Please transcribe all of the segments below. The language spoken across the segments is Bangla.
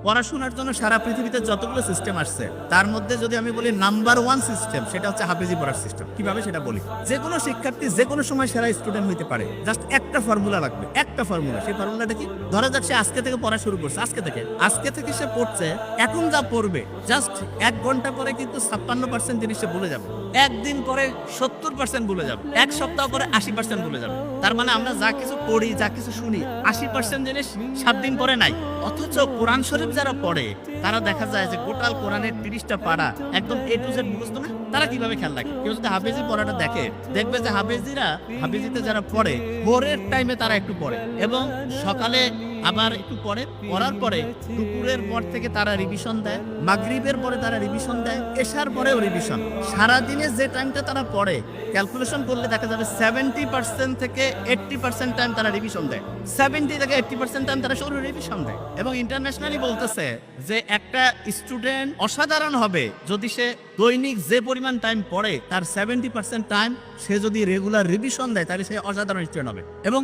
পড়াশোনার জন্য সারা পৃথিবীতে যতগুলো সিস্টেম আসছে তার মধ্যে যদি আমি বলি নাম্বার 1 সিস্টেম, সেটা হচ্ছে হাফেজি পড়ার সিস্টেম। কিভাবে সেটা বলি, যে কোনো শিক্ষার্থী যে কোনো সময় সেরা স্টুডেন্ট হইতে পারে, জাস্ট একটা ফর্মুলা লাগবে, একটা ফর্মুলা। সেই ফর্মুলাটা কি? ধরা যাক সে আজকে থেকে পড়া শুরু করছে, আজকে থেকে সে পড়ছে, এখন যা পড়বে জাস্ট 1 ঘন্টা পরে কিন্তু 56% জিনিস সে ভুলে যাবে, একদিন পরে 70% ভুলে যাবে, এক সপ্তাহ পরে 80% ভুলে যাবে। তার মানে আমরা যা কিছু পড়ি, যা কিছু শুনি, 80% জিনিস 7 দিন পরে নাই। অথচ কোরআন শরীফ যারা পড়ে তারা দেখা যায় যে গোটাল কোরআনের 30টা পারা একদম A to Z মুখস্থ না। তারা কিভাবে খেয়াল রাখে? কেউ যদি হাফেজি পড়াটা দেখে, দেখবে যে হাফেজিতে যারা পড়ে ভোরের টাইমে তারা একটু পড়ে এবং সকালে আবার একটু পড়ে, পড়ার পরে দুপুরের পর থেকে তারা রিভিশন দেয়, মাগরিবের পরে তারা রিভিশন দেয়, এশার পরেও রিভিশন। সারাদিনে যে টাইমটা তারা পড়ে ক্যালকুলেশন করলে দেখা যাবে 70% থেকে 80% টাইম তারা রিভিশন দেয়, 70 থেকে 80% টাইম তারা শুধু রিভিশন দেয়। এবং ইন্টারন্যাশনালি বলতেছে যে একটা স্টুডেন্ট অসাধারণ হবে যদি সে দৈনিক যে পরিমাণ টাইম পড়ে তার 70% টাইম সে যদি রেগুলার রিভিশন দেয় তাহলে সে অসাধারণ স্টুডেন্ট হবে। এবং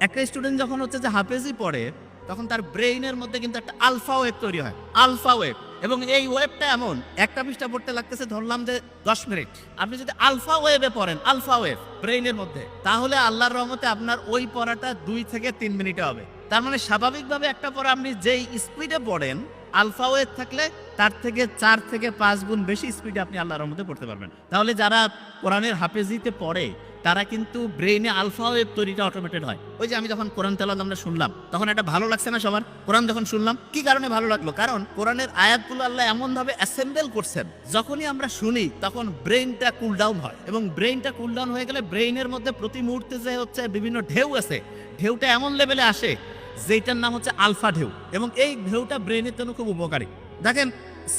একটা স্টুডেন্ট যখন হচ্ছে যে হাফেজি পড়ে তখন তার ব্রেইনের মধ্যে কিন্তু একটা আলফা ওয়েভ তৈরি হয়, আলফা ওয়েভ। এবং এই ওয়েভটা এমন, একটা পৃষ্ঠা পড়তে লাগতেছে ধরলাম যে 10 মিনিট, আপনি যদি আলফা ওয়েভে পড়েন, আলফা ওয়েভ ব্রেইনের মধ্যে, তাহলে আল্লাহর রহমতে আপনার ওই পড়াটা 2 থেকে 3 মিনিটে হবে। তার মানে স্বাভাবিকভাবে একটা পড়া আপনি যেই স্পিডে পড়েন, আলফা ওয়েভ থাকলে তার থেকে 4 থেকে 5 গুণ বেশি স্পিডে আপনি আল্লাহর রহমতে পড়তে পারবেন। তাহলে যারা কোরআনের হাফেজিতে পড়ে তারা কিন্তু ব্রেইনে আলফা ওয়েভ তৈরিটা অটোমেটেড হয়। ওই যে আমি যখন কোরআন তেলাওয়াত আমরা শুনলাম তখন এটা ভালো লাগছে না সবার? কোরআন যখন শুনলাম কি কারণে ভালো লাগলো? কারণ কোরআনের আয়াতগুলো আল্লাহ এমন ভাবে অ্যাসেম্বল করছেন, যখনই আমরা শুনি তখন ব্রেইনটা কুল ডাউন হয়। এবং ব্রেইনটা কুল ডাউন হয়ে গেলে ব্রেইনের মধ্যে প্রতি মুহূর্তে যে হচ্ছে বিভিন্ন ঢেউ আছে, ঢেউটা এমন লেভেলে আসে যেটার নাম হচ্ছে আলফা ঢেউ। এবং এই ঢেউটা ব্রেইনের জন্য খুব উপকারী। দেখেন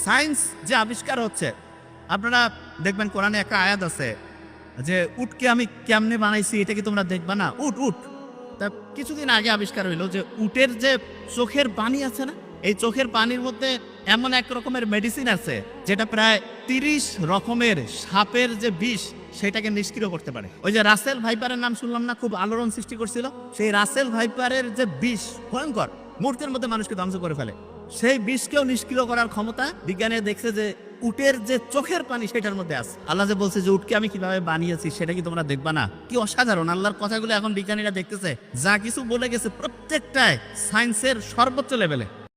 সায়েন্স যে আবিষ্কার হচ্ছে, আপনারা দেখবেন কোরআনে একটা আয়াত আছে যে উটকে আমি কেমনে বানাইছি এটা কি তোমরা দেখবা না? উট তা কিছুদিন আগে আবিষ্কার হইলো যে উটের যে চোখের পানি আছে না, এই চোখের পানির মধ্যে এমন এক রকমের মেডিসিন আছে যেটা প্রায় 30 রকমের সাপের যে বিষ সেটাকে নিষ্ক্রিয় করতে পারে। ওই যে রাসেল ভাইপারের নাম শুনলাম না, খুব আলোড়ন সৃষ্টি করছিল, সেই রাসেল ভাইপারের যে বিষ ভয়ঙ্কর, মুহূর্তের মধ্যে মানুষকে ধ্বংস করে ফেলে, সেই বিষকেও নিষ্ক্রিয় করার ক্ষমতা বিজ্ঞানে দেখছে যে উটের যে চোখের পানি সেটার মধ্যে আছে। আল্লাহ যে বলছে যে উটকে আমি কিভাবে বানিয়েছি সেটা কি তোমরা দেখবা না? কি অসাধারণ! আল্লাহর কথাগুলো এখন বিজ্ঞানীরা দেখতেছে, যা কিছু বলে গেছে প্রত্যেকটাই সায়েন্সের সর্বোচ্চ লেভেলে।